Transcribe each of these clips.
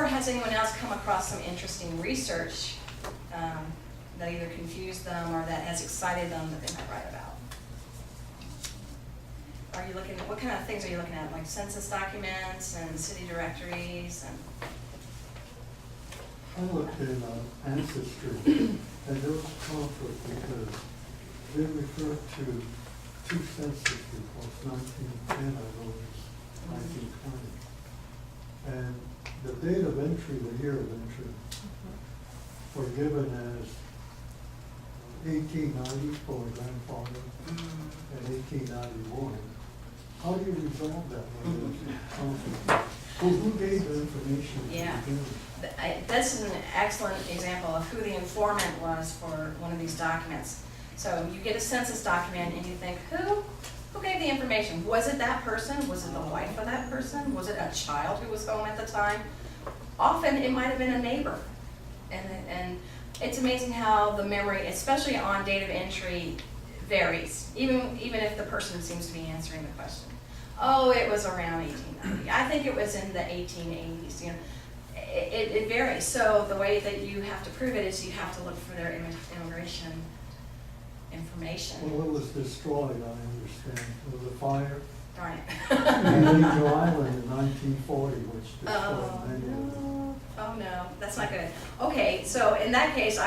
has anyone else come across some interesting research that either confused them or that has excited them that they might write about? Are you looking at, what kind of things are you looking at, like census documents and city directories and? I looked in Ancestry, and there was a conflict because they referred to two census reports, 1910, I believe, 1920. And the date of entry, the year of entry, were given as 1890 for my grandfather and 1891. How do you resolve that when there's conflict? Who gave the information? Yeah. This is an excellent example of who the informant was for one of these documents. So you get a census document and you think, who gave the information? Was it that person? Was it the wife of that person? Was it a child who was home at the time? Often it might have been a neighbor. And it's amazing how the memory, especially on date of entry, varies, even if the person seems to be answering the question. Oh, it was around 1890. I think it was in the 1880s. You know, it varies. So the way that you have to prove it is you have to look for their immigration information. Well, it was destroyed, I understand. There was a fire Darn it. in Angel Island in 1940, which destroyed many of them. Oh no, that's not good. Okay, so in that case,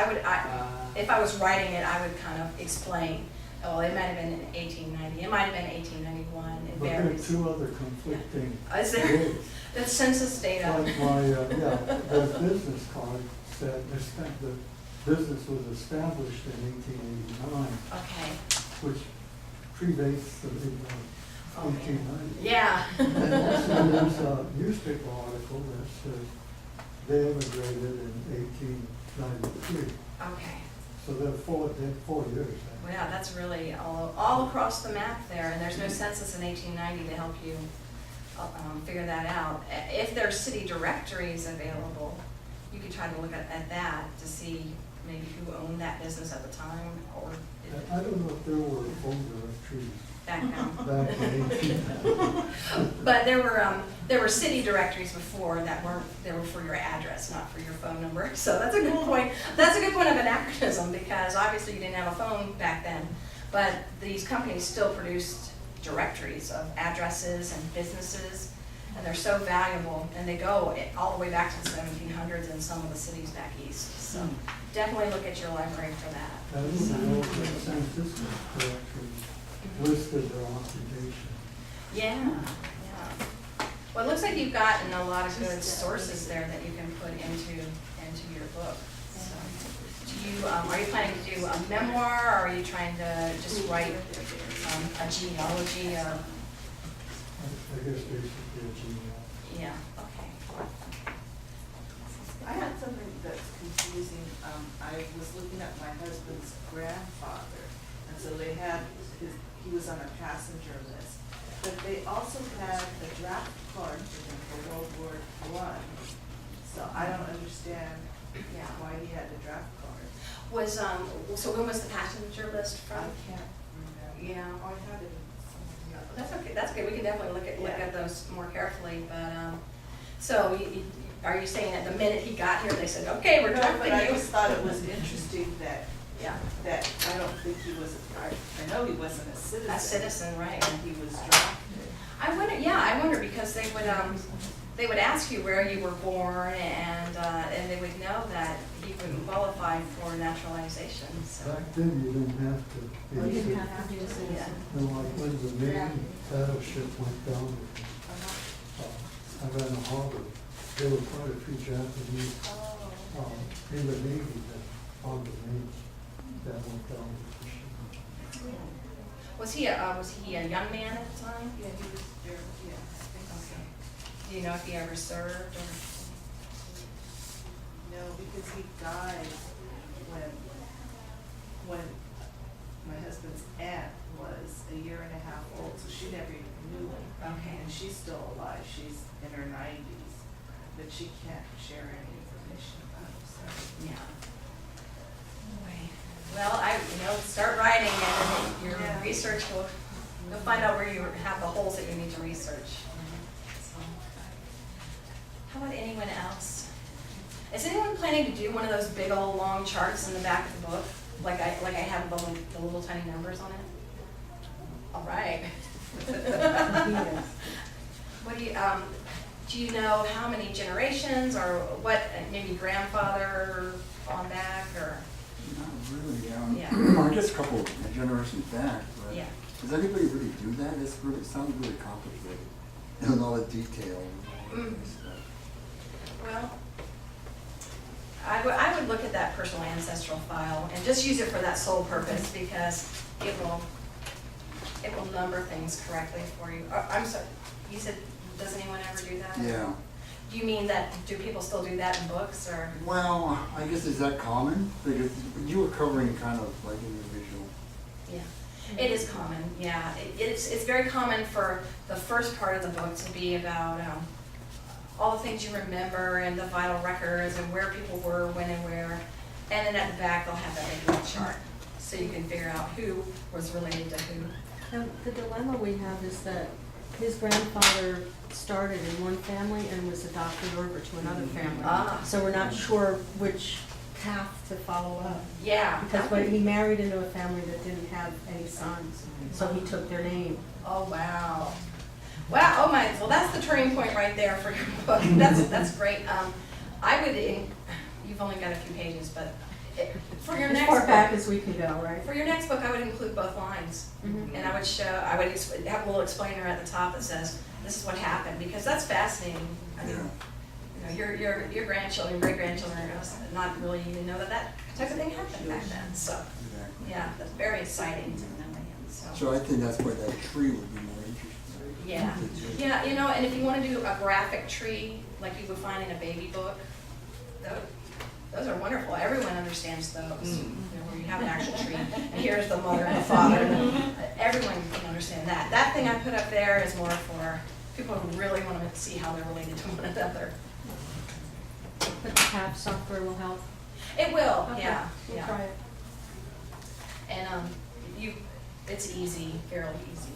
if I was writing it, I would kind of explain. Oh, it might have been in 1890. It might have been 1891. It But there are varies. two other conflicting Is there? dates. The census data. Like the business card said the business was established in 1889, Okay. which predates the 1890. Yeah. And also there's a newspaper article that says they immigrated in 1893. Okay. So they're 4 years. Well, yeah, that's really all across the map there, and there's no census in 1890 to help you figure that out. If there's city directories available, you could try to look at that to see maybe who owned that business at the time, or I don't know if there were phone directories back then. back in 1890. But there were city directories before that were for your address, not for your phone number. So that's a good point. That's a good point of anachronism, because obviously you didn't have a phone back then. But these companies still produced directories of addresses and businesses, and they're so valuable, and they go all the way back to the 1700s in some of the cities back east. So definitely look at your library for that. I don't know if the San Francisco directories listed their occupation. Yeah. Well, it looks like you've gotten a lot of good sources there that you can put into your book. So, are you planning to do a memoir, or are you trying to just write a genealogy of? I guess basically a genealogy. Yeah. Okay. I had something that's confusing. I was looking at my husband's grandfather, and so they had he was on a passenger list, but they also had a draft card for him for World War I. So I don't understand why he had the draft card. So when was the passenger list from? I can't remember. Yeah. Oh, I had it in somewhere. That's okay. That's good. We can definitely look at those more carefully. But so are you saying that the minute he got here, they said, "Okay, we're No, drafting but I you"? just thought it was interesting that Yeah. that I don't think he was. I know he wasn't a citizen. A citizen, right? And he was drafted. I wonder because they would ask you where you were born, and they would know that he wouldn't qualify for naturalization. So. Back then, you didn't have to be a citizen. Yeah. And like when the Navy battleship went down, I ran a harbor. There were quite a few Japanese in the Navy that on the names that went down with the ship. Was he a young man at the time? Yeah, he was there. Yeah, I think so. Do you know if he ever served or? No, because he died when my husband's aunt was a year and a half old, so she never even knew him. Okay. And she's still alive. She's in her 90s, but she can't share any information about him. So. Yeah. Well, start writing, and your research you'll find out where you have the holes that you need to research. So, how about anyone else? Is anyone planning to do one of those big old long charts in the back of the book? Like I have the little tiny numbers on it? All right. What do you know how many generations or what, maybe grandfather on back or? Not really, Yeah. I guess a couple of generations back, but Yeah. does anybody really do that? It sounds really complicated, and all the detail and all that stuff. Well, I would look at that personal ancestral file and just use it for that sole purpose because it will number things correctly for you. I'm sorry, you said, does anyone ever do that? Yeah. Do you mean that, do people still do that in books or? Well, I guess is that common? Because you were covering kind of like individual. Yeah, it is common, yeah. It's very common for the first part of the book to be about all the things you remember and the vital records and where people were, when and where. And then at the back, they'll have that big little chart, so you can figure out who was related to who. And the dilemma we have is that his grandfather started in one family and was adopted over to another family. Ah. So we're not sure which path to follow up. Yeah. Because when he married into a family that didn't have any sons, so he took their name. Oh, wow. Wow, oh my, well, that's the turning point right there for your book. That's great. I would, you've only got a few pages, but for your As next far back book, as we can go, right? for your next book, I would include both lines. Mhm. And I would have a little explainer at the top that says, this is what happened, because that's fascinating. I mean, you know, your grandchildren, great-grandchildren, not really even know that type of thing happened back then, so, Exactly. yeah, that's very exciting. So I think that's why that tree would be more interesting. Yeah, yeah, you know, and if you want to do a graphic tree, like you would find in a baby book, those are wonderful. Everyone understands those. You know, where you have an actual tree, and here's the mother and the father. Everyone can understand that. That thing I put up there is more for people who really want to see how they're related to one another. But the CAP software will help. It will, Okay, yeah, we'll yeah. try it. And it's easy, fairly easy.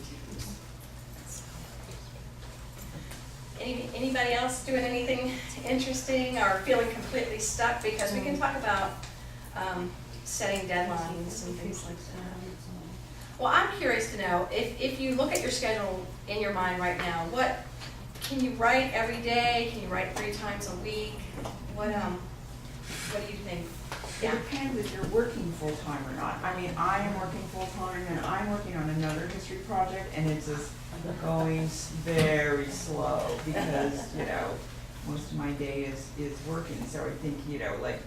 Anybody else doing anything interesting or feeling completely stuck? Because we can talk about setting deadlines and things like that. Well, I'm curious to know, if you look at your schedule in your mind right now, what can you write every day? Can you write 3 times a week? What do you think? It depends if you're working full-time or not. I mean, I am working full-time and I'm working on another history project and it's just going very slow because, you know, most of my day is working. So I think, you know, like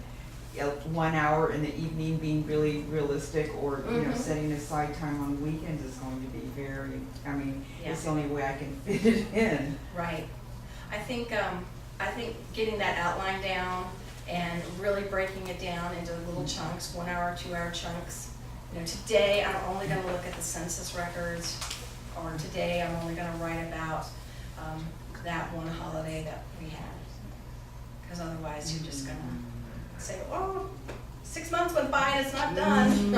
1 hour in the evening being really realistic or, you know, setting aside time on weekends is going to be very, I mean, it's the only way I can fit it in. Right. I think getting that outline down and really breaking it down into little chunks, 1 hour, 2 hour chunks. You know, today I'm only going to look at the census records, or today I'm only going to write about that one holiday that we had. Because otherwise you're just going to say, oh, 6 months went by and it's not done.